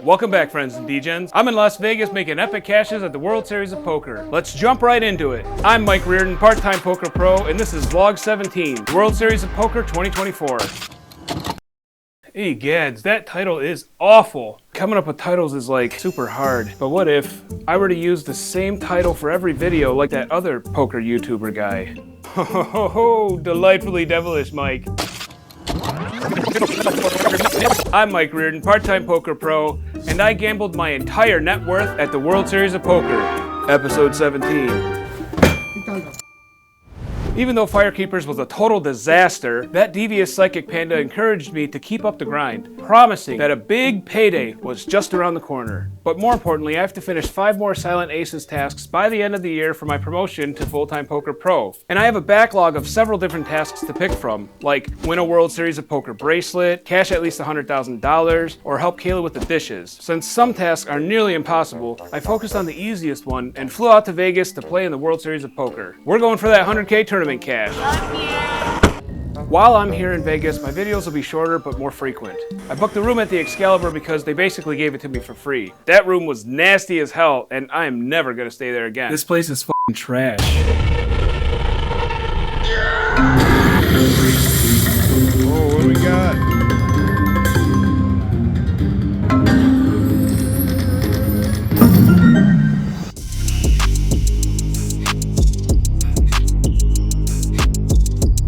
Welcome back, friends and Degens. I'm in Las Vegas making epic cashes at the World Series of Poker. Let's jump right into it. I'm Mike Reardon, part-time poker pro, and this is Vlog 17, World Series of Poker 2024. Hey Gads, that title is awful. Coming up with titles is like super hard. But what if I were to use the same title for every video like that other poker YouTuber guy? Ho ho ho ho, delightfully devilish, Mike. I'm Mike Reardon, part-time poker pro, and I gambled my entire net worth at the World Series of Poker, episode 17. Even though Firekeepers was a total disaster, that devious psychic panda encouraged me to keep up the grind, promising that a big payday was just around the corner. But more importantly, I have to finish 5 more Silent Aces tasks by the end of the year for my promotion to full-time poker pro. And I have a backlog of several different tasks to pick from, like win a World Series of Poker bracelet, cash at least $100,000, or help Kayla with the dishes. Since some tasks are nearly impossible, I focused on the easiest one and flew out to Vegas to play in the World Series of Poker. We're going for that 100K tournament cash. While I'm here in Vegas, my videos will be shorter but more frequent. I booked a room at the Excalibur because they basically gave it to me for free. That room was nasty as hell, and I am never gonna stay there again. This place is f***ing trash. Oh, what do we got?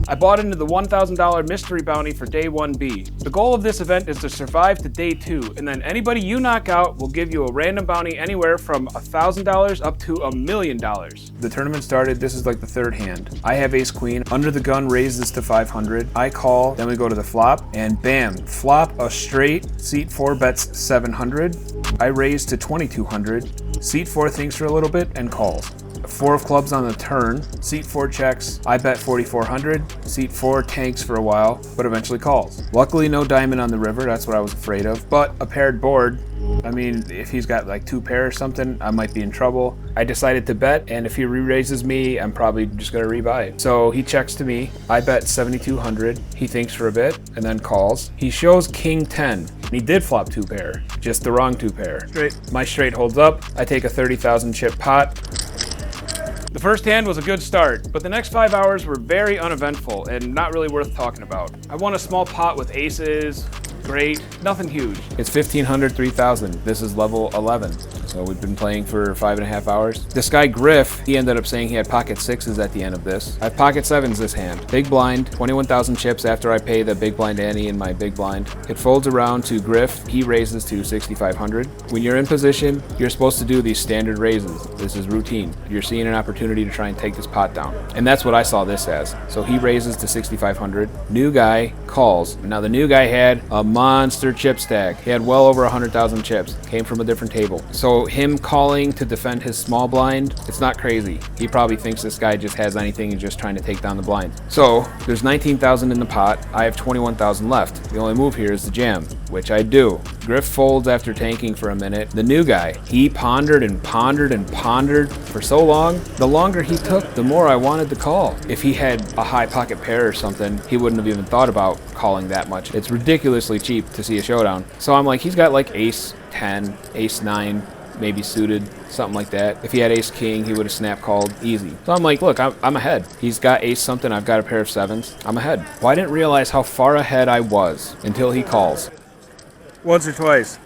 I bought into the $1,000 mystery bounty for day 1B. The goal of this event is to survive to day 2, and then anybody you knock out will give you a random bounty anywhere from $1,000 up to $1 million. The tournament started, this is like the third hand. I have ace queen, under the gun raises to 500. I call, then we go to the flop, and bam, flop a straight, seat 4 bets 700. I raise to 2,200. Seat 4 thinks for a little bit and calls. 4 of clubs on the turn, seat 4 checks, I bet 4,400, seat 4 tanks for a while, but eventually calls. Luckily no diamond on the river, that's what I was afraid of, but a paired board, I mean, if he's got like 2 pair or something, I might be in trouble. I decided to bet, and if he re-raises me, I'm probably just gonna rebuy. So he checks to me, I bet 7,200, he thinks for a bit, and then calls. He shows king 10, and he did flop 2 pair, just the wrong 2 pair. Straight. My straight holds up, I take a 30,000 chip pot. The first hand was a good start, but the next 5 hours were very uneventful and not really worth talking about. I won a small pot with aces, great, nothing huge. It's 1,500, 3,000. This is level 11. So we've been playing for 5.5 hours. This guy Griff, he ended up saying he had pocket 6s at the end of this. I have pocket 7s this hand. Big blind, 21,000 chips after I pay the big blind ante in my big blind. It folds around to Griff, he raises to 6,500. When you're in position, you're supposed to do these standard raises. This is routine. You're seeing an opportunity to try and take this pot down. And that's what I saw this as. So he raises to 6,500. New guy calls. Now the new guy had a monster chip stack. He had well over 100,000 chips. Came from a different table. So him calling to defend his small blind, it's not crazy. He probably thinks this guy just has anything and just trying to take down the blind. So there's 19,000 in the pot. I have 21,000 left. The only move here is the jam, which I do. Griff folds after tanking for a minute. The new guy, he pondered and pondered and pondered for so long. The longer he took, the more I wanted to call. If he had a high pocket pair or something, he wouldn't have even thought about calling that much. It's ridiculously cheap to see a showdown. So I'm like, he's got like ace 10, ace 9, maybe suited, something like that. If he had ace king, he would have snap called easy. So I'm like, look, I'm ahead. He's got ace something, I've got a pair of 7s. I'm ahead. Well, I didn't realize how far ahead I was until he calls. Once or twice.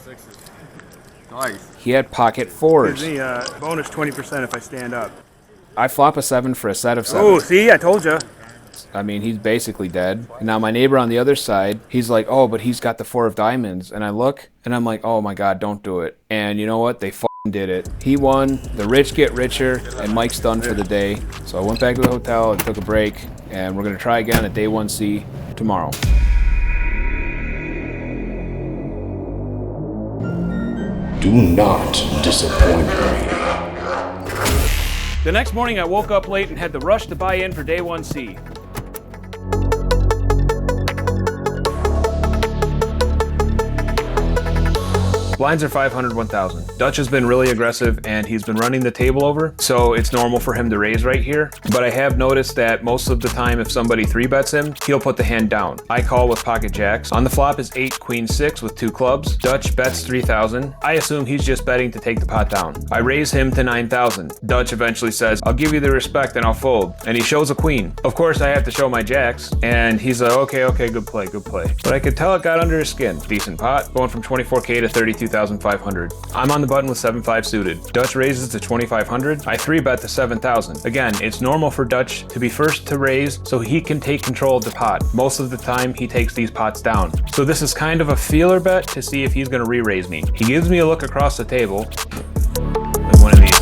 6s. Nice. He had pocket 4s. Gives me bonus 20% if I stand up. I flop a 7 for a set of 7s. Oh, see, I told you. I mean, he's basically dead. Now my neighbor on the other side, he's like, oh, but he's got the 4 of diamonds. And I look, and I'm like, oh my God, don't do it. And you know what? They f***ing did it. He won, the rich get richer, and Mike's done for the day. So I went back to the hotel and took a break, and we're gonna try again at day 1C tomorrow. Do not disappoint me. The next morning I woke up late and had to rush to buy in for day 1C. Blinds are 500, 1000. Dutch has been really aggressive and he's been running the table over, so it's normal for him to raise right here. But I have noticed that most of the time if somebody 3-bets him, he'll put the hand down. I call with pocket jacks. On the flop is 8, queen 6 with 2 clubs. Dutch bets 3000. I assume he's just betting to take the pot down. I raise him to 9000. Dutch eventually says, I'll give you the respect and I'll fold. And he shows a queen. Of course, I have to show my jacks. And he's like, okay, good play. But I could tell it got under his skin. Decent pot, going from 24K to 32,500. I'm on the button with 7-5 suited. Dutch raises to 2500. I 3-bet to 7000. Again, it's normal for Dutch to be first to raise so he can take control of the pot. Most of the time, he takes these pots down. So this is kind of a feeler bet to see if he's gonna re-raise me. He gives me a look across the table, like one of these,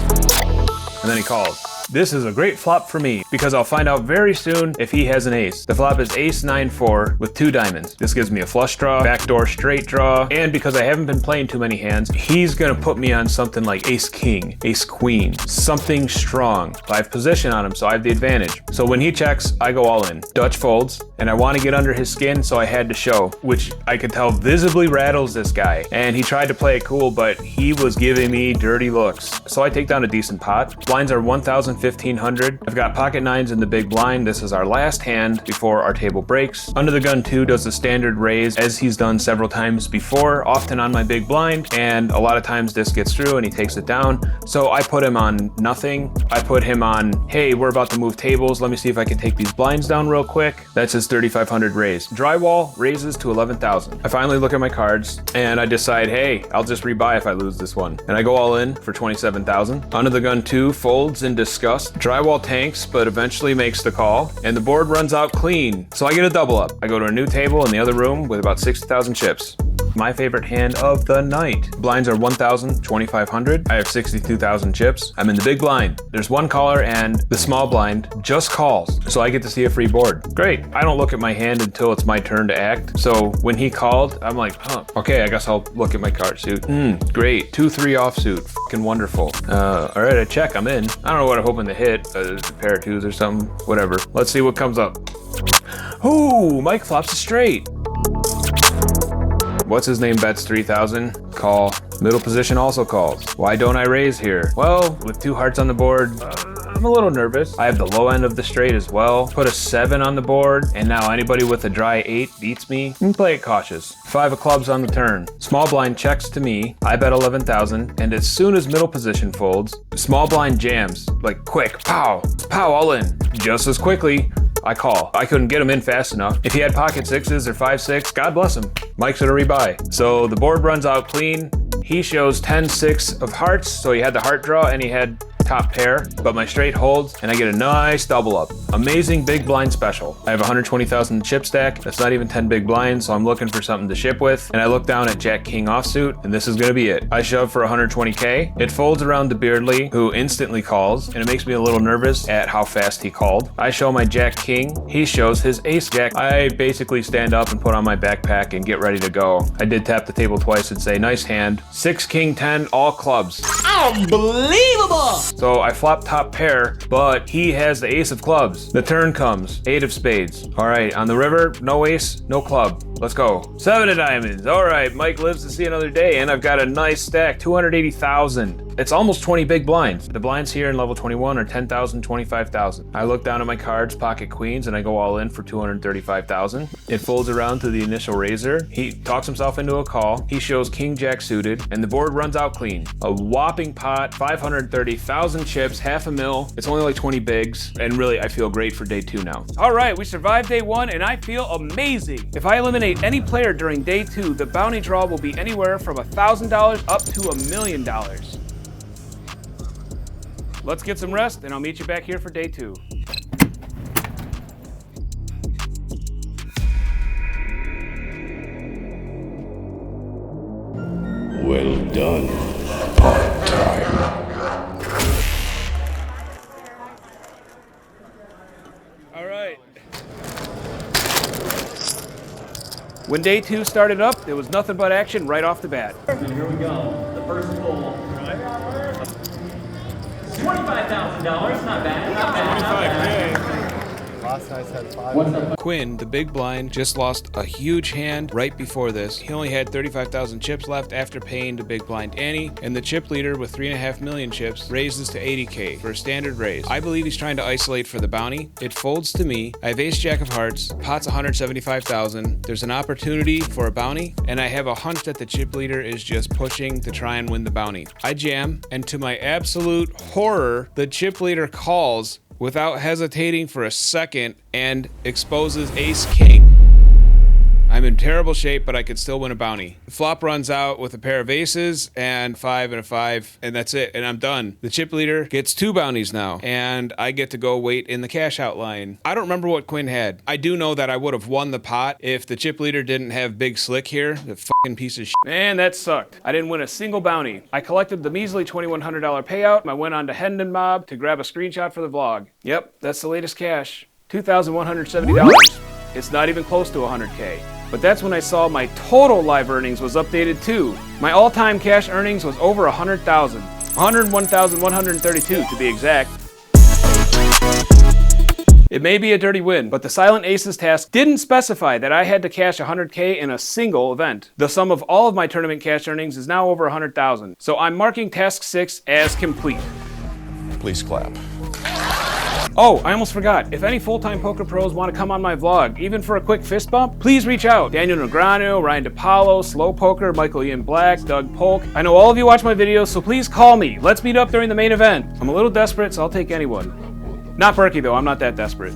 and then he calls. This is a great flop for me because I'll find out very soon if he has an ace. The flop is ace 9-4 with 2 diamonds. This gives me a flush draw, backdoor straight draw, and because I haven't been playing too many hands, he's gonna put me on something like ace king, ace queen, something strong. I have position on him, so I have the advantage. So when he checks, I go all in. Dutch folds, and I want to get under his skin, so I had to show, which I could tell visibly rattles this guy. And he tried to play it cool, but he was giving me dirty looks. So I take down a decent pot. Blinds are 1000, 1500. I've got pocket nines in the big blind. This is our last hand before our table breaks. Under the gun 2 does the standard raise as he's done several times before, often on my big blind, and a lot of times this gets through and he takes it down. So I put him on nothing. I put him on, hey, we're about to move tables. Let me see if I can take these blinds down real quick. That's his 3500 raise. Drywall raises to 11,000. I finally look at my cards and I decide, hey, I'll just rebuy if I lose this one. And I go all in for 27,000. Under the gun 2 folds in disgust. Drywall tanks, but eventually makes the call. And the board runs out clean. So I get a double up. I go to a new table in the other room with about 60,000 chips. My favorite hand of the night. Blinds are 1,000, 2,500. I have 62,000 chips. I'm in the big blind. There's one caller and the small blind just calls. So I get to see a free board. Great. I don't look at my hand until it's my turn to act. So when he called, I'm like, okay, I guess I'll look at my card suit. Great. 2-3 offsuit. Fucking wonderful. All right, I check. I'm in. I don't know what I'm hoping to hit. A pair of 2s or something. Whatever. Let's see what comes up. Ooh, Mike flops a straight. What's his name bets 3,000? Call. Middle position also calls. Why don't I raise here? Well, with 2 hearts on the board, I'm a little nervous. I have the low end of the straight as well. Put a 7 on the board, and now anybody with a dry 8 beats me. Play it cautious. 5 of clubs on the turn. Small blind checks to me. I bet 11,000, and as soon as middle position folds, small blind jams. Like quick, pow, pow, all in. Just as quickly, I call. I couldn't get him in fast enough. If he had pocket 6s or 5-6, God bless him. Mike's gonna rebuy. So the board runs out clean. He shows 10-6 of hearts, so he had the heart draw and he had top pair, but my straight holds and I get a nice double up. Amazing big blind special. I have 120,000 chip stack. That's not even 10 big blinds, so I'm looking for something to ship with. And I look down at Jack King offsuit, and this is gonna be it. I shove for 120K. It folds around to Beardley, who instantly calls, and it makes me a little nervous at how fast he called. I show my Jack King. He shows his ace jack. I basically stand up and put on my backpack and get ready to go. I did tap the table twice and say, nice hand. 6, king, 10, all clubs. Unbelievable! So I flop top pair, but he has the ace of clubs. The turn comes, 8 of spades. All right, on the river, no ace, no club. Let's go. 7 of diamonds. All right, Mike lives to see another day, and I've got a nice stack, 280,000. It's almost 20 big blinds. The blinds here in level 21 are 10,000, 25,000. I look down at my cards, pocket queens, and I go all in for 235,000. It folds around to the initial raiser. He talks himself into a call. He shows king jack suited, and the board runs out clean. A whopping pot, 530,000 chips, half a mil. It's only like 20 bigs, and really, I feel great for day 2 now. All right, we survived day 1, and I feel amazing. If I eliminate any player during day 2, the bounty draw will be anywhere from $1,000 up to $1 million. Let's get some rest, and I'll meet you back here for day 2. Well done, part-time. All right. When day 2 started up, there was nothing but action right off the bat. Here we go. The first pull. $25,000. Not bad. Not bad. Not bad. last night had 5. What's up? Quinn, the big blind, just lost a huge hand right before this. He only had 35,000 chips left after paying the big blind ante, and the chip leader with 3.5 million chips raises to 80k for a standard raise. I believe he's trying to isolate for the bounty. It folds to me. I have ace jack of hearts, pot's 175,000. There's an opportunity for a bounty, and I have a hunch that the chip leader is just pushing to try and win the bounty. I jam, and to my absolute horror, the chip leader calls without hesitating for a second and exposes ace king. I'm in terrible shape, but I could still win a bounty. The flop runs out with a pair of aces and 5 and a 5, and that's it, and I'm done. The chip leader gets 2 bounties now, and I get to go wait in the cash out line. I don't remember what Quinn had. I do know that I would have won the pot if the chip leader didn't have Big Slick here, the fucking piece of shit. Man, that sucked. I didn't win a single bounty. I collected the measly $2,100 payout. I went on to Hendon Mob to grab a screenshot for the vlog. Yep, that's the latest cash. $2,170. It's not even close to 100K. But that's when I saw my total live earnings was updated too. My all-time cash earnings was over 100,000. 101,132 to be exact. It may be a dirty win, but the Silent Aces task didn't specify that I had to cash 100K in a single event. The sum of all of my tournament cash earnings is now over 100,000. So I'm marking task 6 as complete. Please clap. Oh, I almost forgot. If any full-time poker pros want to come on my vlog, even for a quick fist bump, please reach out. Daniel Negreanu, Ryan DePaulo, Slow Poker, Michael Ian Black, Doug Polk. I know all of you watch my videos, so please call me. Let's meet up during the main event. I'm a little desperate, so I'll take anyone. Not Berkey though, I'm not that desperate.